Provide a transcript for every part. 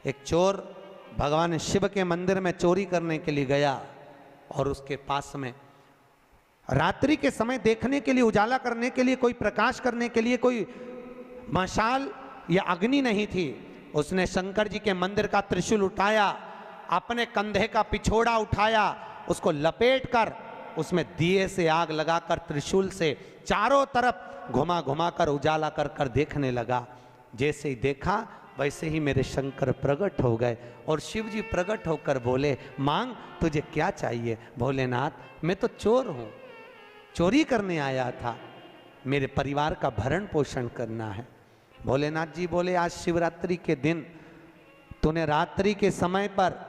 एक चोर भगवान शिव के मंदिर में चोरी करने के लिए गया और उसके पास में रात्रि के समय देखने के लिए, उजाला करने के लिए, कोई प्रकाश करने के लिए कोई मशाल या अग्नि नहीं थी। उसने शंकर जी के मंदिर का त्रिशूल उठाया, अपने कंधे का पिछोड़ा उठाया, उसको लपेट कर उसमें दिए से आग लगाकर त्रिशूल से चारों तरफ घुमा घुमा कर उजाला कर कर देखने लगा। जैसे ही देखा वैसे ही मेरे शंकर प्रकट हो गए और शिव जी प्रकट होकर बोले, मांग तुझे क्या चाहिए? भोलेनाथ मैं तो चोर हूं, चोरी करने आया था, मेरे परिवार का भरण पोषण करना है। भोलेनाथ जी बोले, आज शिवरात्रि के दिन तूने रात्रि के समय पर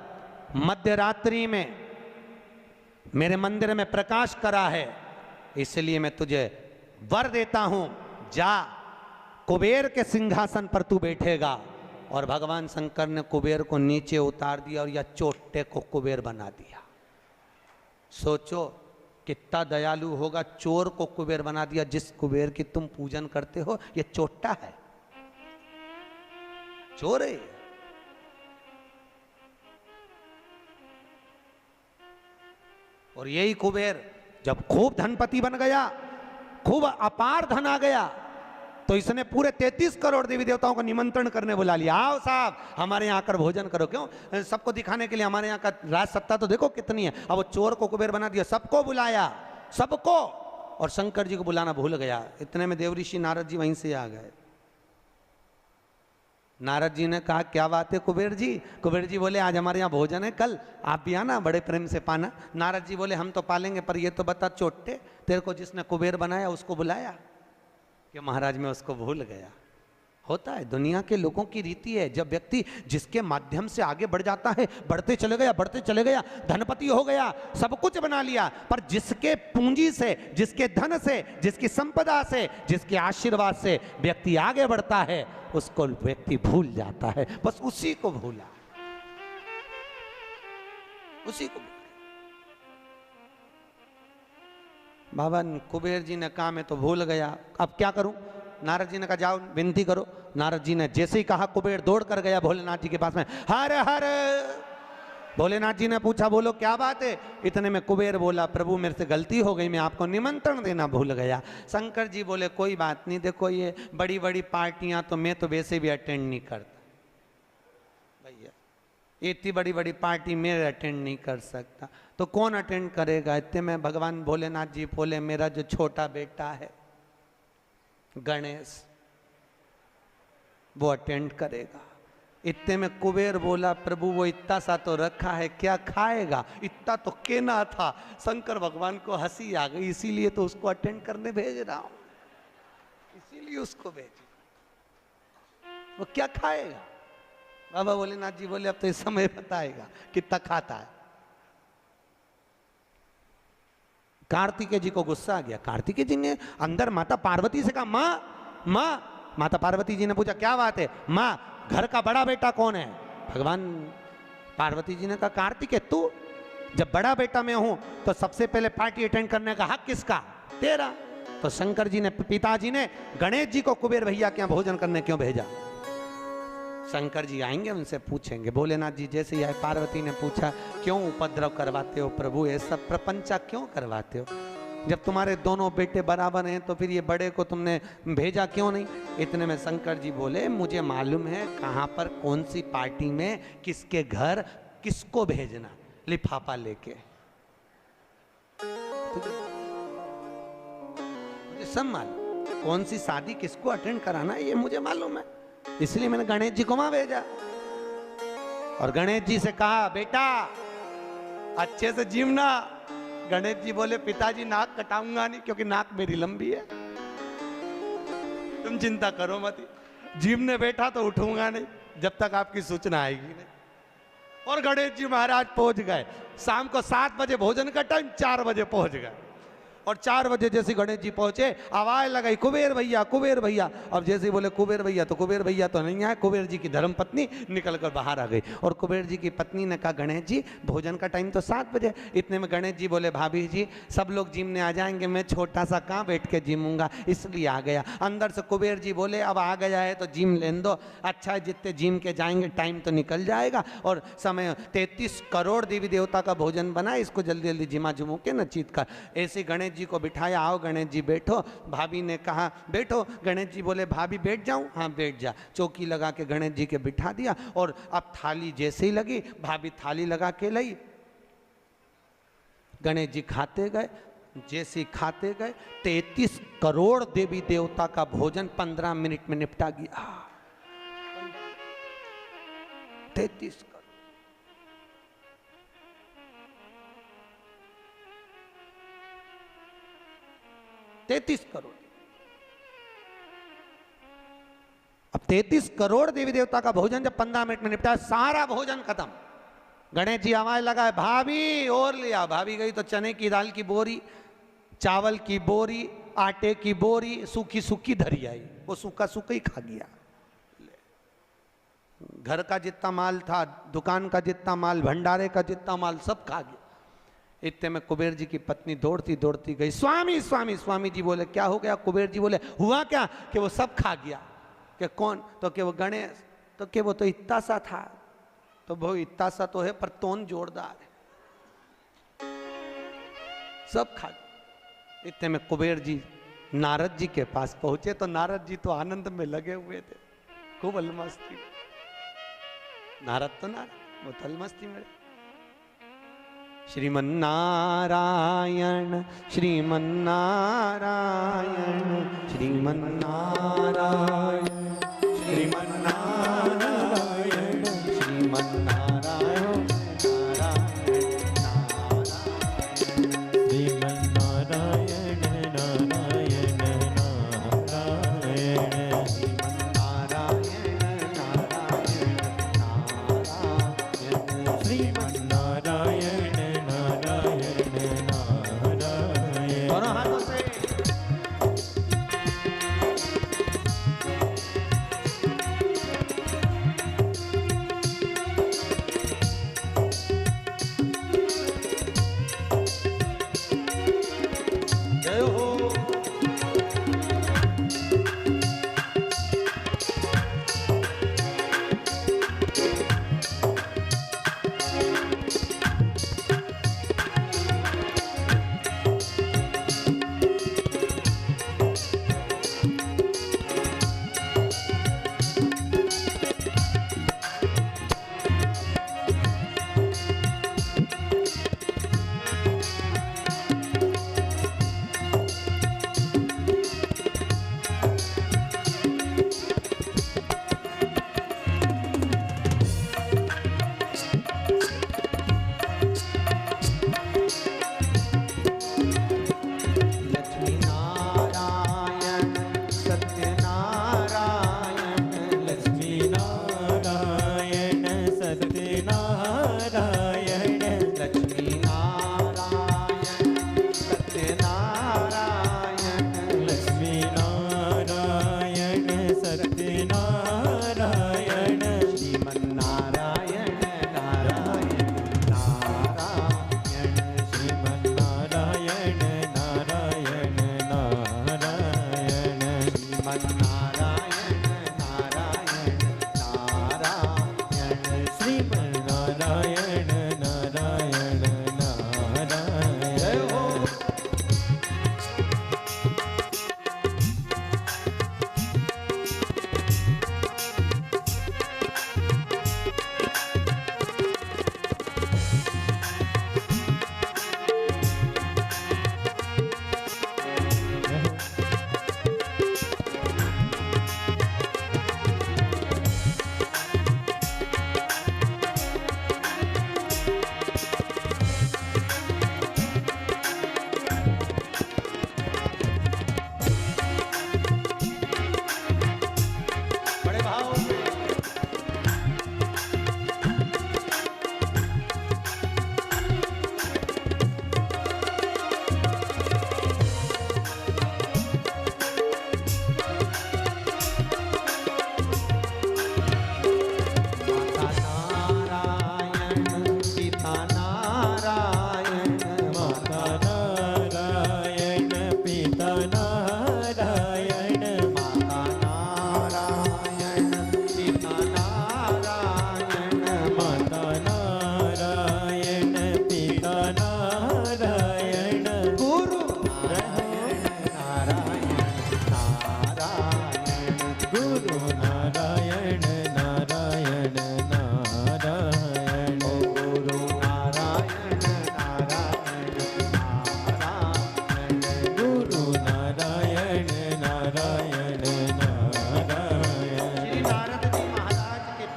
मध्य रात्रि में मेरे मंदिर में प्रकाश करा है, इसलिए मैं तुझे वर देता हूं, जा कुबेर के सिंहासन पर तू बैठेगा। और भगवान शंकर ने कुबेर को नीचे उतार दिया और या चोटे को कुबेर बना दिया। सोचो कितना दयालु होगा, चोर को कुबेर बना दिया। जिस कुबेर की तुम पूजन करते हो ये चोट्टा है, चोर है। और यही कुबेर जब खूब धनपति बन गया, खूब अपार धन आ गया, तो इसने पूरे 33 करोड़ देवी देवताओं का निमंत्रण करने बुला लिया। आओ साहब हमारे यहाँ आकर भोजन करो। क्यों? सबको दिखाने के लिए हमारे यहाँ का राज सत्ता तो देखो कितनी है। अब वो चोर को कुबेर बना दिया, सबको बुलाया, सबको। और शंकर जी को बुलाना भूल गया। इतने में देवऋषि नारद जी वहीं से आ गए। नारद जी ने कहा, क्या बात है कुबेर जी? कुबेर जी बोले, आज हमारे यहाँ भोजन है, कल आप भी आना, बड़े प्रेम से पाना। नारद जी बोले, हम तो पालेंगे, पर ये तो बता चोटे, तेरे को जिसने कुबेर बनाया उसको बुलाया? कि महाराज मैं उसको भूल गया। होता है, दुनिया के लोगों की रीति है। जब व्यक्ति जिसके माध्यम से आगे बढ़ जाता है, बढ़ते चले गया, धनपति हो गया, सब कुछ बना लिया, पर जिसके पूंजी से, जिसके धन से, जिसकी संपदा से, जिसके आशीर्वाद से व्यक्ति आगे बढ़ता है, उसको व्यक्ति भूल जाता है। बस उसी को भूला, उसी को। बाबा कुबेर जी ने कहा मैं तो भूल गया, अब क्या करूं? नारद जी ने कहा जाओ विनती करो। नारद जी ने जैसे ही कहा, कुबेर दौड़ कर गया भोलेनाथ जी के पास में, हर हर। भोलेनाथ जी ने पूछा, बोलो क्या बात है? इतने में कुबेर बोला, प्रभु मेरे से गलती हो गई, मैं आपको निमंत्रण देना भूल गया। शंकर जी बोले, कोई बात नहीं, देखो ये बड़ी बड़ी पार्टियां तो मैं तो वैसे भी अटेंड नहीं करता भैया, इतनी बड़ी बड़ी पार्टी मैं अटेंड नहीं कर सकता, तो कौन अटेंड करेगा? इतने में भगवान भोलेनाथ जी बोले, मेरा जो छोटा बेटा है गणेश, वो अटेंड करेगा। इतने में कुबेर बोला, प्रभु वो इतना सा तो रखा है, क्या खाएगा? इतना तो केना था। शंकर भगवान को हंसी आ गई, इसीलिए तो उसको अटेंड करने भेज रहा हूं, इसीलिए उसको भेज। वो क्या खाएगा? बाबा भोलेनाथ जी बोले, अब तो इस समय बताएगा कितना खाता है। कार्तिकेय जी को गुस्सा आ गया। कार्तिकेय जी ने अंदर माता पार्वती से कहा, माँ माँ। माता पार्वती जी ने पूछा, क्या बात है? माँ घर का बड़ा बेटा कौन है? भगवान पार्वती जी ने कहा, कार्तिकेय तू। जब बड़ा बेटा मैं हूं तो सबसे पहले पार्टी अटेंड करने का हक किसका? तेरा। तो शंकर जी ने, पिताजी ने गणेश जी को कुबेर भैया के यहाँ भोजन करने क्यों भेजा? शंकर जी आएंगे, उनसे पूछेंगे। भोलेनाथ जी जैसे ही आए, पार्वती ने पूछा, क्यों उपद्रव करवाते हो प्रभु, ये सब प्रपंचा क्यों करवाते हो? जब तुम्हारे दोनों बेटे बराबर हैं तो फिर ये बड़े को तुमने भेजा क्यों नहीं? इतने में शंकर जी बोले, मुझे मालूम है कहाँ पर, कौन सी पार्टी में, किसके घर किसको भेजना, लिफाफा लेके। मुझे सब मालूम, कौन सी शादी किसको अटेंड कराना है, ये मुझे मालूम है, इसलिए मैंने गणेश जी को वहां भेजा। और गणेश जी से कहा, बेटा अच्छे से जीवना। गणेश जी बोले, पिताजी नाक कटाऊंगा नहीं, क्योंकि नाक मेरी लंबी है, तुम चिंता करो मत, जीवने बैठा तो उठूंगा नहीं जब तक आपकी सूचना आएगी नहीं। और गणेश जी महाराज पहुंच गए। शाम को 7 बजे भोजन का टाइम, 4 बजे पहुंच गए। और 4 बजे जैसे गणेश जी पहुंचे, आवाज लगाई कुबेर भैया, कुबेर भैया। अब जैसे ही बोले कुबेर भैया, तो कुबेर भैया तो नहीं आए, कुबेर जी की धर्मपत्नी निकल कर बाहर आ गई। और कुबेर जी की पत्नी ने कहा गणेश जी भोजन का टाइम तो 7 बजे। इतने में गणेश जी बोले भाभी जी सब लोग जिमने आ जाएंगे, मैं छोटा सा कहाँ बैठ के जिमूंगा, इसलिए आ गया। अंदर से कुबेर जी बोले अब आ गया है तो जिम लेने दो, अच्छा है जितने जिम के जाएंगे टाइम तो निकल जाएगा, और समय 33 करोड़ देवी देवता का भोजन बना, इसको जल्दी जल्दी जिमा जुमू के न चीत कर। ऐसे गणेश जी को बिठाया, आओ गणेश जी बैठो। भाभी ने कहा बैठो। गणेश जी बोले भाभी बैठ जाऊं? हाँ बैठ जा। चौकी लगा के गणेश जी के बिठा दिया, और अब थाली जैसे ही लगी, भाभी थाली लगा के लाई, गणेश जी खाते गए। जैसे ही खाते गए 33 करोड़ देवी देवता का भोजन 15 मिनट में निपटा गया। 33 करोड़। अब 33 करोड़ देवी देवता का भोजन जब 15 मिनट में निपटा, सारा भोजन खत्म। गणेश जी आवाज लगाए भाभी और लिया। भाभी गई तो चने की दाल की बोरी, चावल की बोरी, आटे की बोरी सूखी सूखी धरी आई, वो सूखा सूखा ही खा गया। घर का जितना माल था, दुकान का जितना माल, भंडारे का जितना माल सब खा गया। इतने में कुबेर जी की पत्नी दौड़ती दौड़ती गई, स्वामी स्वामी। स्वामी जी बोले क्या हो गया? कुबेर जी बोले हुआ क्या कि वो सब खा गया। कि कौन? तो कि वो गणेश। तो कि वो तो इतना सा था। तो वो इतना सा तो है पर तोन जोरदार है, सब खा गया। इतने में कुबेर जी नारद जी के पास पहुंचे, तो नारद जी तो आनंद में लगे हुए थे, खूब अलमस्ती। नारद तो नारद, वो तो अलमस्ती में। श्रीमन्नारायण श्रीमन्नारायण श्रीमन्नारायण श्रीमन्नारायण श्रीमन्नारायण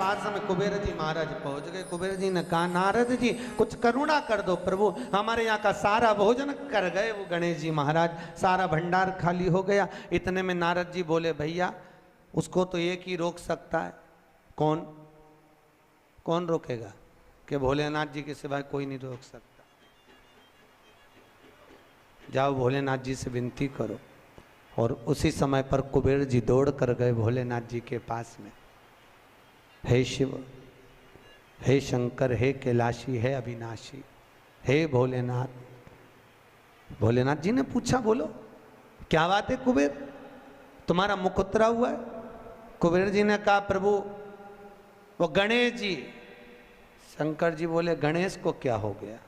पास में कुबेर जी महाराज पहुंच गए। कुबेर जी ने कहा नारद जी कुछ करुणा कर दो प्रभु, हमारे यहाँ का सारा भोजन कर गए वो गणेश जी महाराज, सारा भंडार खाली हो गया। इतने में नारद जी बोले भैया उसको तो एक ही रोक सकता है। कौन? कौन रोकेगा? कि भोलेनाथ जी के सिवाय कोई नहीं रोक सकता। जाओ भोलेनाथ जी से विनती करो। और उसी समय पर कुबेर जी दौड़ कर गए भोलेनाथ जी के पास में। हे शिव, हे शंकर, हे कैलाशी, हे अविनाशी, हे भोलेनाथ। भोलेनाथ जी ने पूछा बोलो क्या बात है कुबेर, तुम्हारा मुख उतरा हुआ है? कुबेर जी ने कहा प्रभु वो गणेश जी। शंकर जी बोले गणेश को क्या हो गया,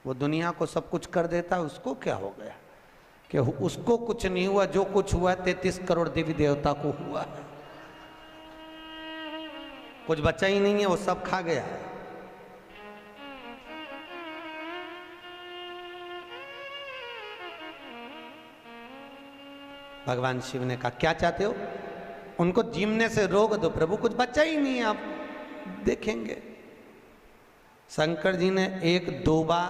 वो दुनिया को सब कुछ कर देता है, उसको क्या हो गया? कि उसको कुछ नहीं हुआ, जो कुछ हुआ 33 करोड़ देवी देवता को हुआ, कुछ बचा ही नहीं है, वो सब खा गया। भगवान शिव ने कहा क्या चाहते हो? उनको जीमने से रोक दो प्रभु, कुछ बचा ही नहीं है, आप देखेंगे। शंकर जी ने एक दुर्बा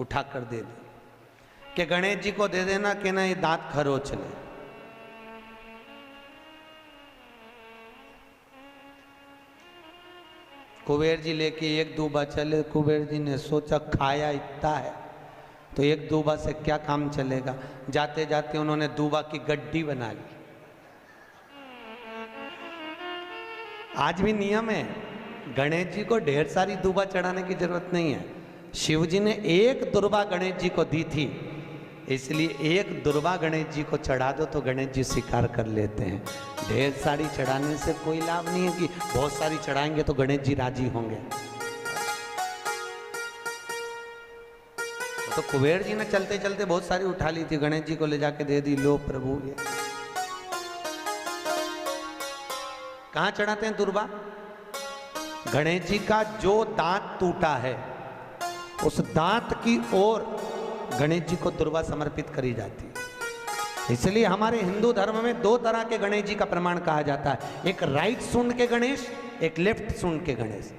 उठाकर दे दी कि गणेश जी को दे देना कि ना ये दांत खरोच ले। कुबेर जी लेके एक दूबा चले। कुबेर जी ने सोचा खाया इतना है तो एक दूबा से क्या काम चलेगा। जाते जाते उन्होंने दूबा की गड्डी बना ली। आज भी नियम है, गणेश जी को ढेर सारी दूबा चढ़ाने की जरूरत नहीं है। शिव जी ने एक दुर्बा गणेश जी को दी थी, इसलिए एक दुर्बा गणेश जी को चढ़ा दो तो गणेश जी स्वीकार कर लेते हैं। ढेर सारी चढ़ाने से कोई लाभ नहीं है कि बहुत सारी चढ़ाएंगे तो गणेश जी राजी होंगे। तो कुबेर जी ने चलते चलते बहुत सारी उठा ली थी, गणेश जी को ले जाके दे दी। लो प्रभु ये कहां चढ़ाते हैं दुर्बा? गणेश जी का जो दांत टूटा है उस दांत की ओर गणेश जी को दुर्बा समर्पित करी जाती है। इसलिए हमारे हिंदू धर्म में दो तरह के गणेश जी का प्रमाण कहा जाता है, एक राइट सूंड के गणेश, एक लेफ्ट सूंड के गणेश।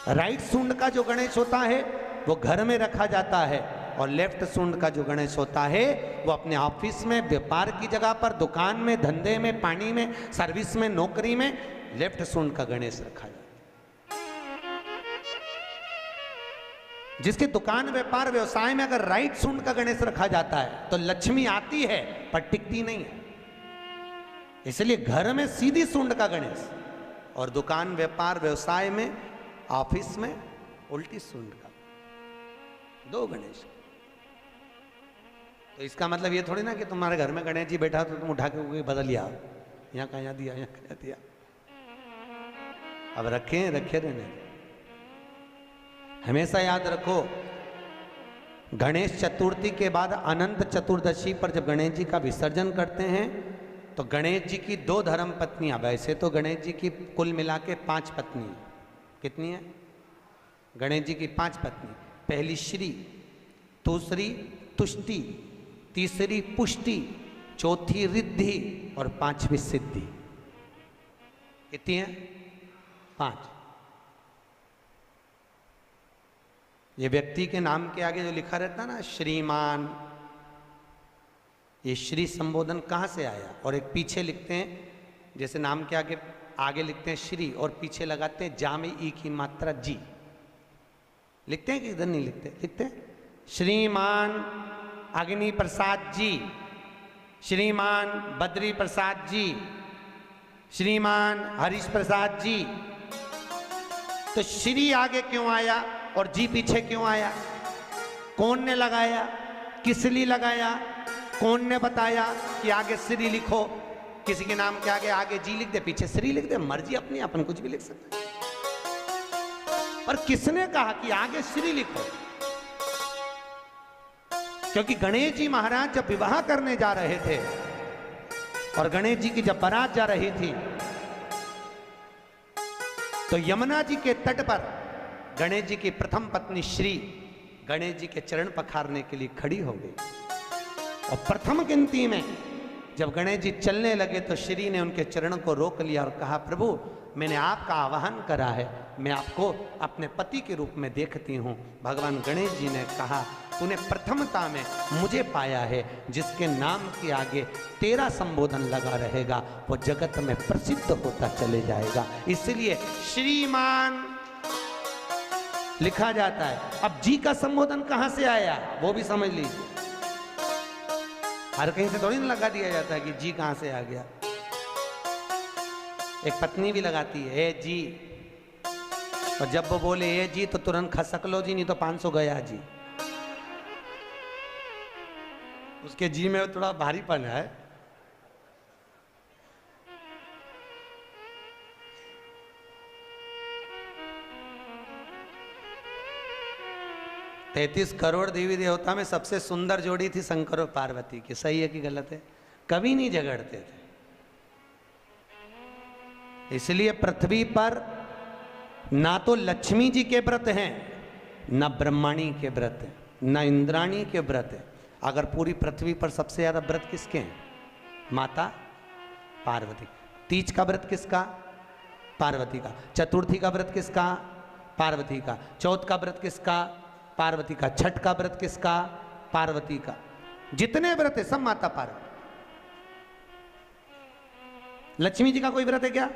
राइट सूंड का जो गणेश होता है वो घर में रखा जाता है, और लेफ्ट सूंड का जो गणेश होता है वो अपने ऑफिस में, व्यापार की जगह पर, दुकान में, धंधे में, पानी में, सर्विस में, नौकरी में लेफ्ट सूंड का गणेश रखा जाता है। जिसके दुकान, व्यापार, व्यवसाय में अगर राइट सूंड का गणेश रखा जाता है तो लक्ष्मी आती है पर टिकती नहीं है। इसलिए घर में सीधी सूंड का गणेश, और दुकान, व्यापार, व्यवसाय में, ऑफिस में उल्टी सूंड का, दो गणेश। तो इसका मतलब ये थोड़ी ना कि तुम्हारे घर में गणेश जी बैठा तो तुम उठा के बदल लिया, यहाँ कहाँ दिया, यहाँ कहाँ दिया। अब रखे रहने। हमेशा याद रखो, गणेश चतुर्थी के बाद अनंत चतुर्दशी पर जब गणेश जी का विसर्जन करते हैं तो गणेश जी की 2 धर्म पत्नियां, वैसे तो गणेश जी की कुल मिला के 5 पत्नी, कितनी है? गणेश जी की 5 पत्नी। पहली श्री, दूसरी तुष्टि, तीसरी पुष्टि, चौथी रिद्धि और 5वीं सिद्धि। कितनी है? 5। ये व्यक्ति के नाम के आगे जो लिखा रहता है ना श्रीमान, ये श्री संबोधन कहाँ से आया? और एक पीछे लिखते हैं, जैसे नाम के आगे लिखते हैं श्री और पीछे लगाते हैं जा में ई की मात्रा जी। लिखते हैं कि इधर नहीं लिखते? लिखते हैं श्रीमान अग्नि प्रसाद जी, श्रीमान बद्री प्रसाद जी, श्रीमान हरीश प्रसाद जी। तो श्री आगे क्यों आया और जी पीछे क्यों आया? कौन ने लगाया? किस लिए लगाया? कौन ने बताया कि आगे श्री लिखो? किसी के नाम के आगे जी लिख दे, पीछे श्री लिख दे, मर्जी अपनी, अपन कुछ भी लिख सकते। पर किसने कहा कि आगे श्री लिखो? क्योंकि गणेश जी महाराज जब विवाह करने जा रहे थे और गणेश जी की जब बारात जा रही थी तो यमुना जी के तट पर गणेश जी की प्रथम पत्नी श्री गणेश जी के चरण पखारने के लिए खड़ी हो गई और प्रथम गिनती में जब गणेश जी चलने लगे तो श्री ने उनके चरणों को रोक लिया और कहा, प्रभु मैंने आपका आवाहन करा है, मैं आपको अपने पति के रूप में देखती हूँ। भगवान गणेश जी ने कहा, तूने प्रथमता में मुझे पाया है, जिसके नाम के आगे तेरा संबोधन लगा रहेगा वो जगत में प्रसिद्ध होता चले जाएगा। इसलिए श्रीमान लिखा जाता है। अब जी का संबोधन कहां से आया वो भी समझ लीजिए। हर कहीं से थोड़ी ना लगा दिया जाता है कि जी कहां से आ गया। एक पत्नी भी लगाती है ए जी, और जब वो बोले ए जी तो तुरंत खसक लो जी, नहीं तो 500 गया जी। उसके जी में थोड़ा भारीपन है। तैतीस करोड़ देवी देवता में सबसे सुंदर जोड़ी थी शंकर और पार्वती की। सही है कि गलत है? कभी नहीं झगड़ते थे। इसलिए पृथ्वी पर ना तो लक्ष्मी जी के व्रत हैं, ना ब्रह्माणी के व्रत हैं, ना इंद्राणी के व्रत हैं। अगर पूरी पृथ्वी पर सबसे ज्यादा व्रत किसके हैं? माता पार्वती। तीज का व्रत किसका? पार्वती का। चतुर्थी का व्रत किसका? पार्वती का। चौथ का व्रत किसका? पार्वती का। छठ का व्रत किसका? पार्वती का। जितने व्रत है सब माता पार्वती। लक्ष्मी जी का कोई व्रत है क्या?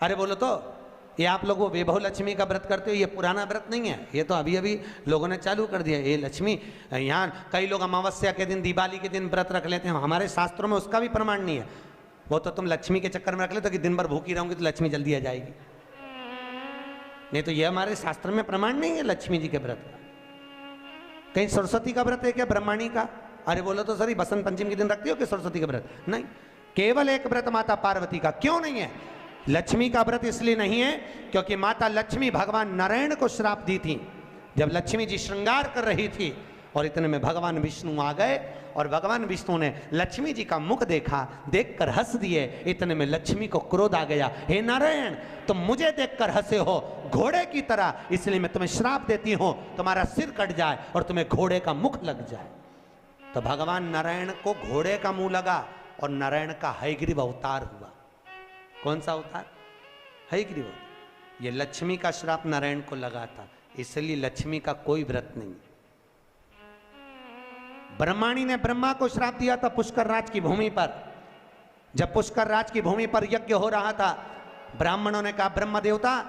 अरे बोलो तो, ये आप लोग वो वैभव लक्ष्मी का व्रत करते हो, ये पुराना व्रत नहीं है, ये तो अभी अभी लोगों ने चालू कर दिया। ये लक्ष्मी, यहाँ कई लोग अमावस्या के दिन, दिवाली के दिन व्रत रख लेते हैं, हमारे शास्त्रों में उसका भी प्रमाण नहीं है। वो तो तुम लक्ष्मी के चक्कर में रख लेते हो कि दिन भर भूखी रहूंगी तो लक्ष्मी जल्दी आ जाएगी। नहीं तो ये हमारे शास्त्र में प्रमाण नहीं है लक्ष्मी जी के व्रत का। कहीं सरस्वती का व्रत है क्या? ब्रह्माणी का? अरे बोलो तो सर, बसंत पंचमी के दिन रखती हो कि सरस्वती का व्रत? नहीं, केवल एक व्रत माता पार्वती का। क्यों नहीं है? लक्ष्मी का व्रत इसलिए नहीं है क्योंकि माता लक्ष्मी भगवान नारायण को श्राप दी थी। जब लक्ष्मी जी श्रृंगार कर रही थी और इतने में भगवान विष्णु आ गए और भगवान विष्णु ने लक्ष्मी जी का मुख देखा, देखकर हंस दिए। इतने में लक्ष्मी को क्रोध आ गया, हे नारायण तुम मुझे देखकर हंसे हो घोड़े की तरह, इसलिए मैं तुम्हें श्राप देती हूं, तुम्हारा सिर कट जाए और तुम्हें घोड़े का मुख लग जाए। तो भगवान नारायण को घोड़े का मुंह लगा और नारायण का हयग्रीव अवतार हुआ। कौन सा अवतार? हयग्रीव। ये लक्ष्मी का श्राप नारायण को लगा था, इसलिए लक्ष्मी का कोई व्रत नहीं। ब्रह्माणी ने ब्रह्मा को श्राप दिया था पुष्कर राज की भूमि पर। जब पुष्कर राज की भूमि पर यज्ञ हो रहा था, ब्राह्मणों ने कहा ब्रह्म देवता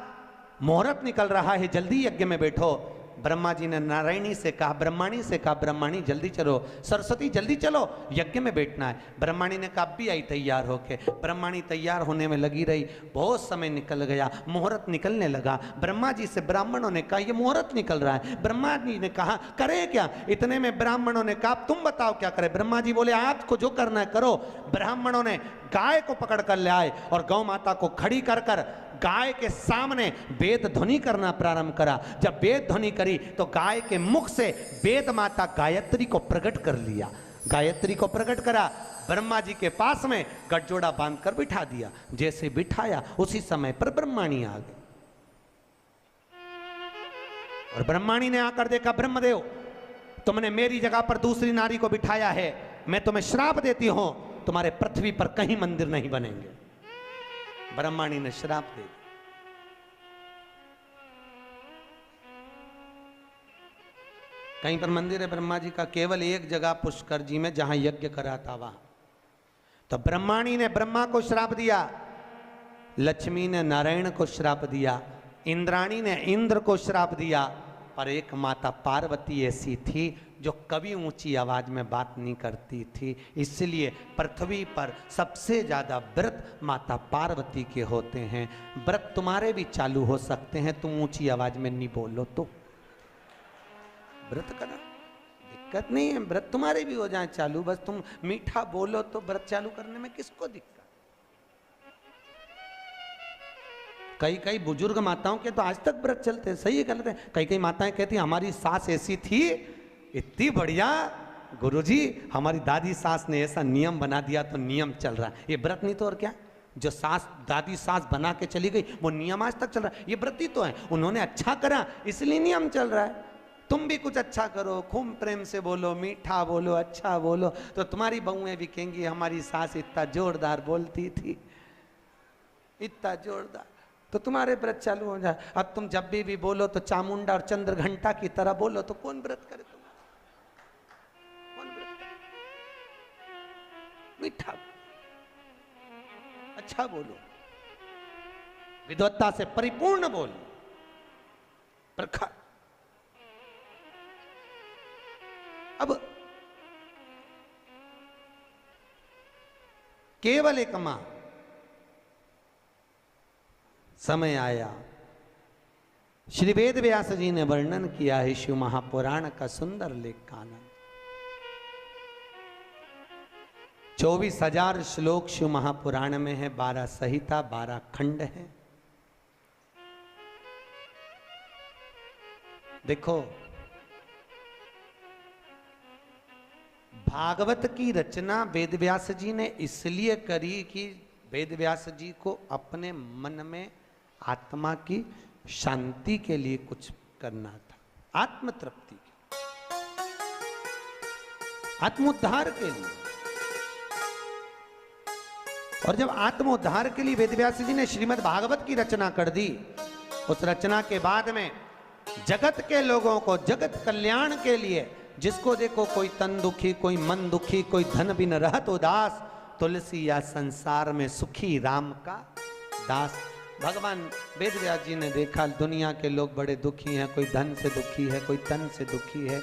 मुहूर्त निकल रहा है, जल्दी यज्ञ में बैठो। ब्रह्मा जी ने नारायणी से कहा, ब्रह्माणी से कहा, ब्रह्माणी जल्दी चलो, सरस्वती जल्दी चलो, यज्ञ में बैठना है। ब्रह्माणी ने कहा भी आई तैयार होके। ब्रह्माणी तैयार होने में लगी रही, बहुत समय निकल गया, मुहूर्त निकलने लगा। ब्रह्मा जी से ब्राह्मणों ने कहा ये मुहूर्त निकल रहा है। ब्रह्मा जी ने कहा करें क्या? इतने में ब्राह्मणों ने कहा तुम बताओ क्या करें? ब्रह्मा जी बोले आपको जो करना है करो। ब्राह्मणों ने गाय को पकड़ कर ले आए और गौ माता को खड़ी कर कर गाय के सामने वेद ध्वनि करना प्रारंभ करा। जब वेद ध्वनि करी तो गाय के मुख से वेद माता गायत्री को प्रकट कर लिया। गायत्री को प्रकट करा, ब्रह्मा जी के पास में गठजोड़ा बांधकर बिठा दिया। जैसे बिठाया उसी समय पर ब्रह्माणी आ गई और ब्रह्माणी ने आकर देखा ब्रह्मदेव तुमने मेरी जगह पर दूसरी नारी को बिठाया है, मैं तुम्हें श्राप देती हूं, तुम्हारे पृथ्वी पर कहीं मंदिर नहीं बनेंगे। ब्रह्माणी ने श्राप दे दिया। कहीं पर मंदिर है ब्रह्मा जी का? केवल एक जगह पुष्कर जी में जहां यज्ञ करा था वहां। तो ब्रह्माणी ने ब्रह्मा को श्राप दिया, लक्ष्मी ने नारायण को श्राप दिया, इंद्राणी ने इंद्र को श्राप दिया, पर एक माता पार्वती ऐसी थी जो कभी ऊंची आवाज में बात नहीं करती थी। इसलिए पृथ्वी पर सबसे ज्यादा व्रत माता पार्वती के होते हैं। व्रत तुम्हारे भी चालू हो सकते हैं, तुम ऊंची आवाज में नहीं बोलो तो व्रत करा, दिक्कत नहीं है। व्रत तुम्हारे भी हो जाए चालू, बस तुम मीठा बोलो तो व्रत चालू करने में किसको दिक्कत? कई कई बुजुर्ग माताओं के तो आज तक व्रत चलते हैं। सही है गलत है? कई कई माताएं कहती हमारी सास ऐसी थी, इतनी बढ़िया गुरुजी, हमारी दादी सास ने ऐसा नियम बना दिया तो नियम चल रहा है। ये व्रत नहीं तो और क्या? जो सास दादी सास बना के चली गई वो नियम आज तक चल रहा है। ये व्रत ही तो है, उन्होंने अच्छा करा इसलिए नियम चल रहा है। तुम तुम भी कुछ अच्छा करो, खूब प्रेम से बोलो, मीठा बोलो, अच्छा बोलो, तो तुम्हारी बहुएं भी कहेंगी हमारी सास इतना जोरदार बोलती थी, इतना जोरदार, तो तुम्हारे व्रत चालू हो जाए। अब तुम जब भी बोलो तो चामुंडा और चंद्र घंटा की तरह बोलो, तो कौन व्रत करे तुम? कौन व्रत करे? मीठा, अच्छा बोलो, विद्वत्ता से परिपूर्ण बोलो, प्रखर। अब केवल एक मां, समय आया, श्री वेद व्यास जी ने वर्णन किया है शिव महापुराण का सुंदर लेख कानन। 24,000 श्लोक शिव महापुराण में है, 12 संहिता, 12 खंड है। देखो, भागवत की रचना वेदव्यास जी ने इसलिए करी कि वेदव्यास जी को अपने मन में आत्मा की शांति के लिए कुछ करना था, आत्म तृप्ति के, आत्मोद्धार के लिए। और जब आत्मोद्धार के लिए वेदव्यास जी ने श्रीमद् भागवत की रचना कर दी, उस रचना के बाद में जगत के लोगों को, जगत कल्याण के लिए, जिसको देखो कोई तन दुखी, कोई मन दुखी, कोई धन बिन रहत उदास, तुलसी या संसार में सुखी राम का दास। भगवान वेदव्यास जी ने देखा दुनिया के लोग बड़े दुखी हैं, कोई धन से दुखी है, कोई तन से दुखी है,